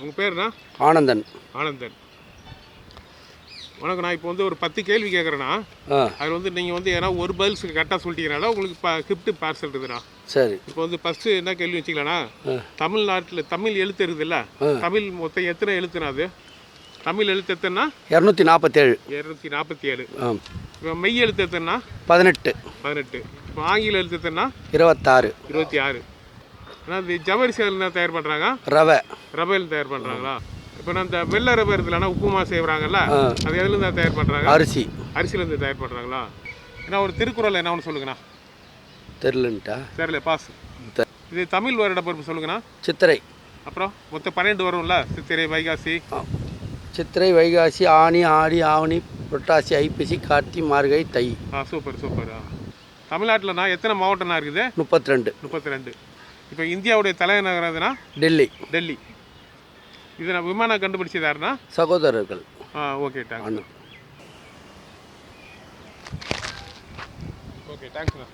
உங்கள் பேருண்ணா? ஆனந்தன். ஆனந்தன். வணக்கம். நான் இப்போ வந்து ஒரு 10 கேள்வி கேட்குறேண்ணா. அதில் வந்து நீங்கள் வந்து ஏன்னா ஒரு பதில் கரெக்டாக சொல்லிட்டீங்கனால உங்களுக்கு கிஃப்ட்டு பார்சல் இருக்குதுண்ணா. சரி. இப்போ வந்து ஃபஸ்ட்டு என்ன கேள்வி வச்சுக்கலாண்ணா? தமிழ்நாட்டில் தமிழ் எழுத்து இருக்குதுல்ல, தமிழ் மொத்தம் எத்தனை எழுத்துண்ணா அது? தமிழ் எழுத்து எத்தனைண்ணா? 247. 247. இப்போ மெய் எழுத்து எத்தனைண்ணா? 18. 18. இப்போ ஆங்கில எழுத்து எத்தனைண்ணா? 26. 26. ஆனால் இந்த ஜவரிசி என்ன தயார் பண்ணுறாங்க? ரவையில் தயார் பண்ணுறாங்களா? இப்போ நான் இந்த வெள்ளை ரவை இருக்குல்லண்ணா, உப்புமா செய்கிறாங்கல்ல, அது எதுலேருந்து தான் தயார் பண்ணுறாங்க? அரிசிலேருந்து தயார் பண்ணுறாங்களா? ஏன்னா ஒரு திருக்குறள் என்ன ஒன்று சொல்லுங்கண்ணா. தெரியல, பாஸ். இது தமிழ் வருட பொறுப்பு சொல்லுங்கண்ணா. சித்திரை. அப்புறம் மொத்தம் 12 வரும்ல? சித்திரை, வைகாசி. சித்திரை, வைகாசி, ஆனி, ஆடி, ஆவணி, புரட்டாசி, ஐப்பசி, கார்த்திகை, மார்கழி, தை. Super super. தமிழ்நாட்டில்ண்ணா எத்தனை மாவட்டம்னா இருக்குது? 32. இப்போ இந்தியாவுடைய தலைநகரம் எதுனா? டெல்லி. இது நான் விமானம் கண்டுபிடிச்சது யாருன்னா? சகோதரர்கள். Okay, thanks. ஓகே, தேங்க்ஸ்ண்ணா.